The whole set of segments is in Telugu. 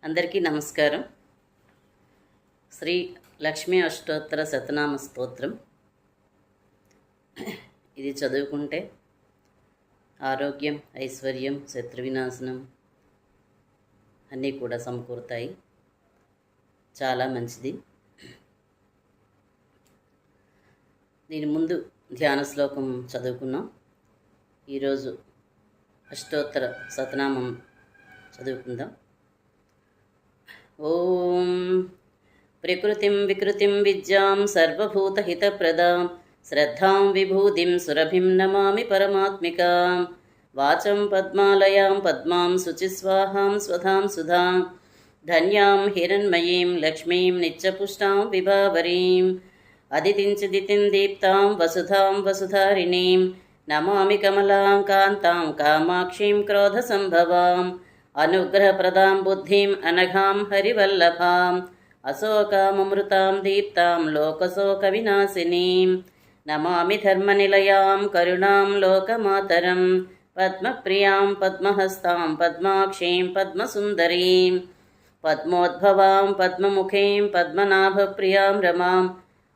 అందరికీ నమస్కారం. శ్రీ లక్ష్మీ అష్టోత్తర శతనామ స్తోత్రం. ఇది చదువుకుంటే ఆరోగ్యం, ఐశ్వర్యం, శత్రు వినాశనం అన్నీ కూడా సమకూరుతాయి. చాలా మంచిది. దీని ముందు ధ్యాన శ్లోకం చదువుకున్నాం. ఈరోజు అష్టోత్తర శతనామం చదువుకుందాం. ఓం ప్రకృతిం వికృతిం విద్యాం సర్వభూతహితప్రదాం శ్రద్ధాం విభూతిం సురభిం నమామి పరమాత్మికాం వాచం పద్మాలయాం పద్మాం శుచిస్వాహాం స్వధాం సుధాం ధన్యాం హిరణ్మయీం లక్ష్మీం నిత్యపుష్టాం విభావరీం అదితించిదితిం దీప్తాం వసుధాం వసుధారిణీం నమామి కమలాం కాంతాం కామాక్షీం క్రోధసంభవాం అనుగ్రహప్రదాం బుద్ధిం అనఘాం హరివల్లభాం అశోకామృతాం దీప్తాం లోకశోకవినాశినీం నమామి ధర్మనిలయాం కరుణాం లోకమాతరం పద్మప్రియాం పద్మహస్తాం పద్మాక్షీం పద్మసుందరీం పద్మోద్భవాం పద్మముఖీం పద్మనాభప్రియాం రమాం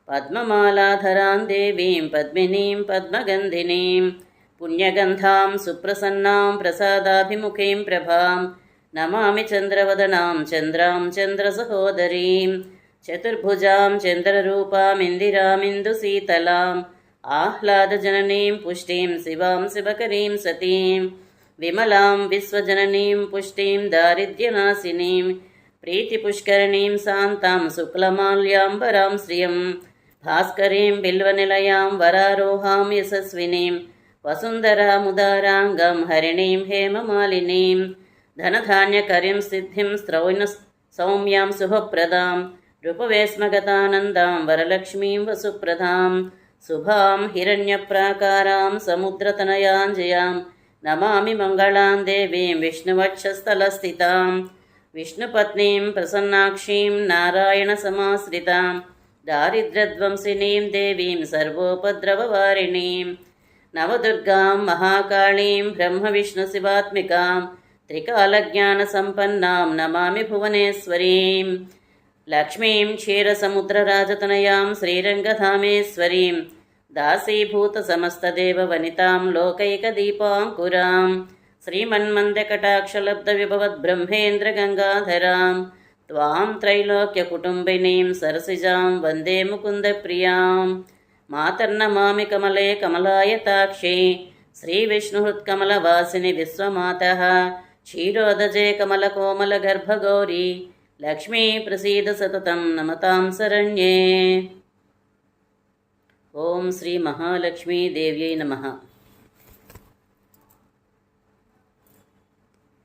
పద్మమాలాధరాం దేవీం పద్మినీం పద్మగంధినీం పుణ్యగంధాం సుప్రసన్నాం ప్రసాదాభిముఖీం ప్రభాం నమామి చంద్రవదనాం చంద్రాం చంద్రసహోదరీం చతుర్భుజాం చంద్రరూపామిందిరామిందుశీతలాం ఆహ్లాదజననీం పుష్టిం శివాం శివకరీం సతీం విమలాం విశ్వజననీం పుష్టిం దారిద్ర్యనాశినీం ప్రీతిపుష్కరిణీం శాంతాం శుక్లమాల్యాంబరాం శ్రియం భాస్కరీం బిల్వనిలయాం వరారోహాం యశస్వినీం వసుంధరాముదారాంగం హరిణీం హేమమాలినీం ధనధాన్యకరీం సిద్ధిం స్రౌన సౌమ్యాం శుభప్రదాం రూపవేస్మగతానందాం వరలక్ష్మీం వసుప్రదాం శుభాం హిరణ్యప్రాకారాం సముద్రతనయాంజయాం నమామి మంగళాం దేవీం విష్ణువక్షస్థలస్థితాం విష్ణుపత్నీం ప్రసన్నాక్షీం నారాయణసమాశ్రితాం దారిద్ర్యధ్వంసినీం దేవీం సర్వోపద్రవవారిణీం నవదుర్గాం మహాకాళీం బ్రహ్మవిష్ణుశివాత్మికాం త్రికాలజ్ఞానసంపన్నాం నమామి భువనేశ్వరీం లక్ష్మీం క్షీరసముద్రరాజతనయాం శ్రీరంగధామేశ్వరీం దాసీభూతసమస్తదేవవనితాం లోకైకదీపాంకురాం శ్రీమన్మందకటాక్షలబ్ధవిభవద్బ్రహ్మేంద్రగంగాధరాం త్వాం త్రైలోక్యకుటుంబినీం సరసిజాం వందే ముకుందప్రియాం మాతర్నమామి కమలే కమలాయతాక్షి శ్రీవిష్ణుహృత్కమలవాసిని విశ్వమాతః క్షీరోదజే కమలకోమలగర్భగౌరీ లక్ష్మీ ప్రసీద సతతం నమతాం శరణ్యే. ఓం శ్రీ మహాలక్ష్మీదేవ్యై నమః.